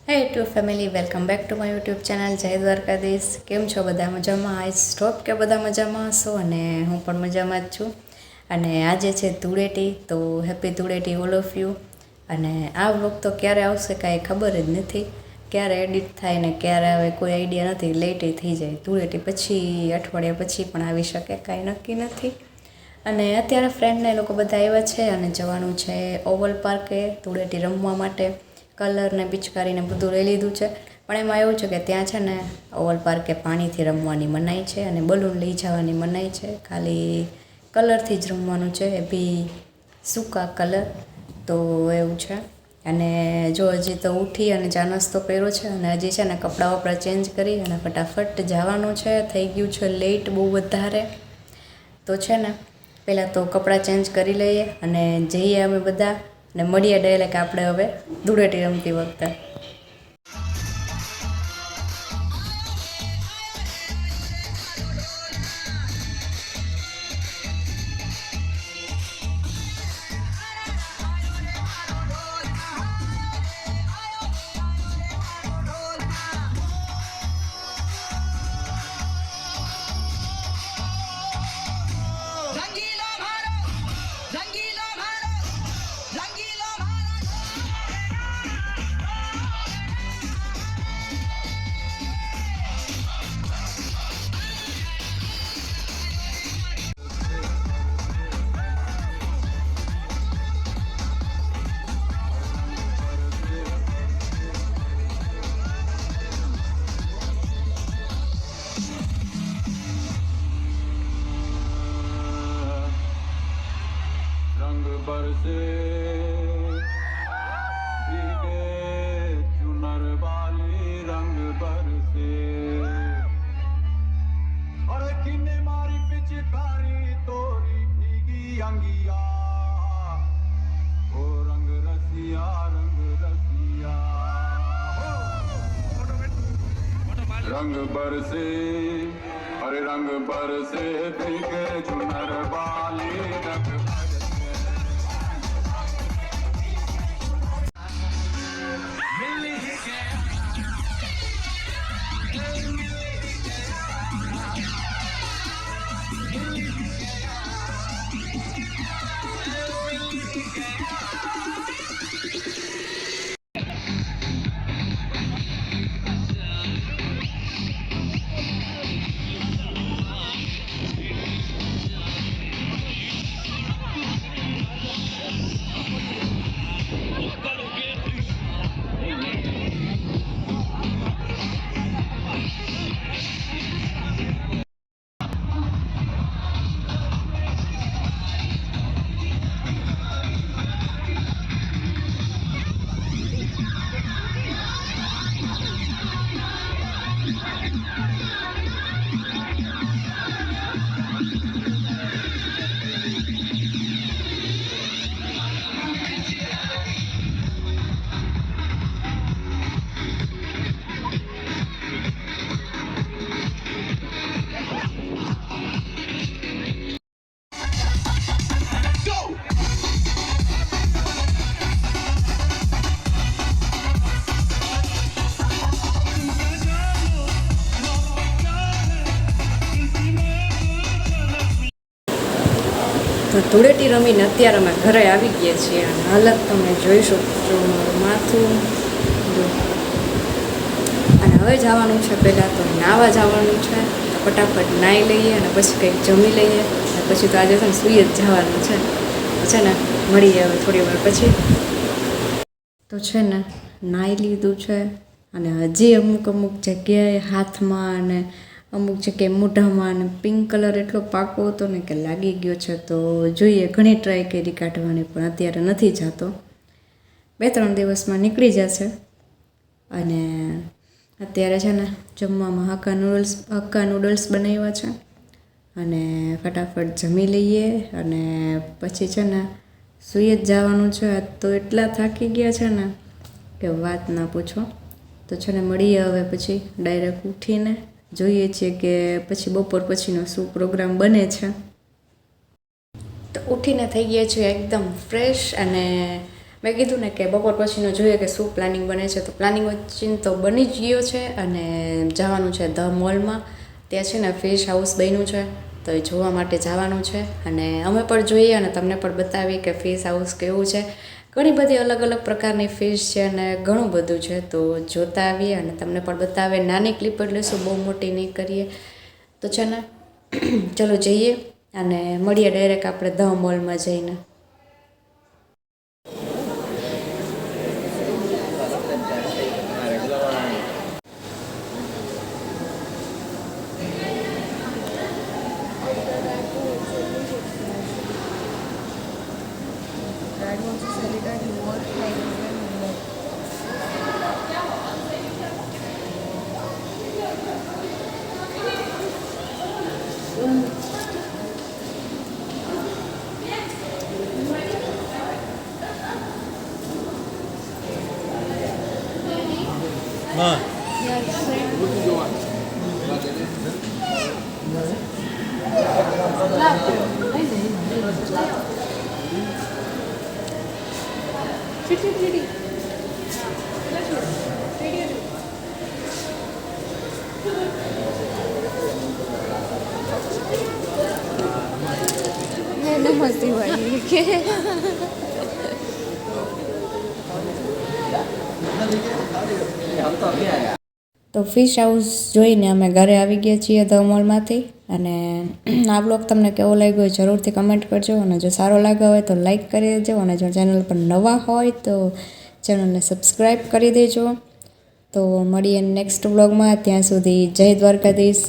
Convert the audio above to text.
હે YouTube family, welcome back to my YouTube channel જય દ્વારકાધીશ. કેમ છો બધા? મજામાં? આઈ સ્ટોપ કે બધા મજામાં હશો અને હું પણ મજામાં જ છું. અને આજે છે ધૂળેટી, તો happy Dhuleti all of you. અને આ વ્લોગ તો ક્યારે આવશે કાંઈ ખબર જ નથી, ક્યારે એડિટ થાય ને ક્યારે આવે કોઈ આઈડિયા નથી. લેટે થઈ જાય, ધૂળેટી પછી અઠવાડિયા પછી પણ આવી શકે, કાંઈ નક્કી નથી. અને અત્યારે ફ્રેન્ડને લોકો બધા આવ્યા છે અને જવાનું છે ઓવલ પાર્કે ધૂળેટી રમવા માટે. કલર ને પિચકારીને બધું લઈ લીધું છે, પણ એમાં એવું છે કે ત્યાં છે ને ઓવલ પાર્કે પાણીથી રમવાની મનાઈ છે અને બલૂન લઈ જવાની મનાઈ છે. ખાલી કલરથી જ રમવાનું છે, એ બી સૂકા કલર. તો એવું છે. અને જો હજી તો ઉઠી અને ચા નાસ્તો કર્યો છે અને હજી છે ને કપડાં વપડા ચેન્જ કરી અને ફટાફટ જવાનું છે. થઈ ગયું છે લેટ બહુ વધારે. તો છે ને પહેલાં તો કપડાં ચેન્જ કરી લઈએ અને જઈએ અમે બધા ને મળીએ ડાયરેક્ટ આપણે હવે ધૂળેટી રમતી વખતે. रंग बरसे भीगे चुनर वाली रंग बरसे अरे किन्ने मारी पिचकारी तोरी भीगी अंगिया ओ रंग रसिया रंग बरसे अरे रंग बरसे भीगे चुनर वाली रंग તો ધૂળેટી રમીને અત્યારે અમે ઘરે આવી ગયા છીએ. હાલત તમે જોઈ શકો છો, માથું જો. અને હવે જવાનું છે, પહેલાં તો નાહવા જવાનું છે. ફટાફટ નાહી લઈએ અને પછી કંઈક જમી લઈએ અને પછી તો આજે છે ને સૂઈ જ જવાનું છે. છે ને મળીએ હવે થોડી વાર પછી. તો છે ને નાહી લીધું છે અને હજી અમુક જગ્યાએ હાથમાં અને અમુક જગ્યાએ મોઢામાં અને પિંક કલર એટલો પાકો હતો ને કે લાગી ગયો છે. તો જોઈએ, ઘણી ટ્રાય કરી કાઢવાની પણ અત્યારે નથી જતો. 2-3 દિવસમાં નીકળી જશે. અને અત્યારે છે ને જમવામાં હક્કા નૂડલ્સ બનાવ્યા છે અને ફટાફટ જમી લઈએ અને પછી છે ને સૂઈ જ જવાનું છે. આજ તો એટલા થાકી ગયા છે ને કે વાત ના પૂછો. તો છે ને મળીએ હવે પછી ડાયરેક્ટ ઉઠીને. જોઈએ છીએ કે પછી બપોર પછીનો શું પ્રોગ્રામ બને છે. તો ઉઠીને થઈ ગયા છીએ એકદમ ફ્રેશ અને મેં કીધું ને કે બપોર પછીનું જોઈએ કે શું પ્લાનિંગ બને છે. તો પ્લાનિંગ વચ્ચે તો બની જ ગયો છે અને જવાનું છે ધ મોલમાં. ત્યાં છે ને ફિશ હાઉસ બન્યું છે તો એ જોવા માટે જવાનું છે અને અમે પણ જોઈએ અને તમને પણ બતાવીએ કે ફિશ હાઉસ કેવું છે. ઘણી બધી અલગ અલગ પ્રકારની ફિશ છે અને ઘણું બધું છે તો જોતા આવીએ અને તમને પણ બતાવીએ. નાની ક્લિપ જ લઈશું, બહુ મોટી નહીં કરીએ. તો છે ને ચલો જઈએ અને મળીએ ડાયરેક્ટ આપણે ધ મોલમાં જઈને. મસ્તી વાળી કે તો ફિશ હાઉસ જોઈને અમે ઘરે આવી ગયા છીએ ધ મોલમાંથી. અને આ બ્લોગ તમને કેવો લાગ્યો હોય જરૂરથી કમેન્ટ કરજો અને જો સારો લાગ્યો હોય તો લાઈક કરી દેજો અને જો ચેનલ પર નવા હોય તો ચેનલને સબસ્ક્રાઈબ કરી દેજો. તો મળીએ નેક્સ્ટ બ્લોગમાં. ત્યાં સુધી જય દ્વારકાધીશ.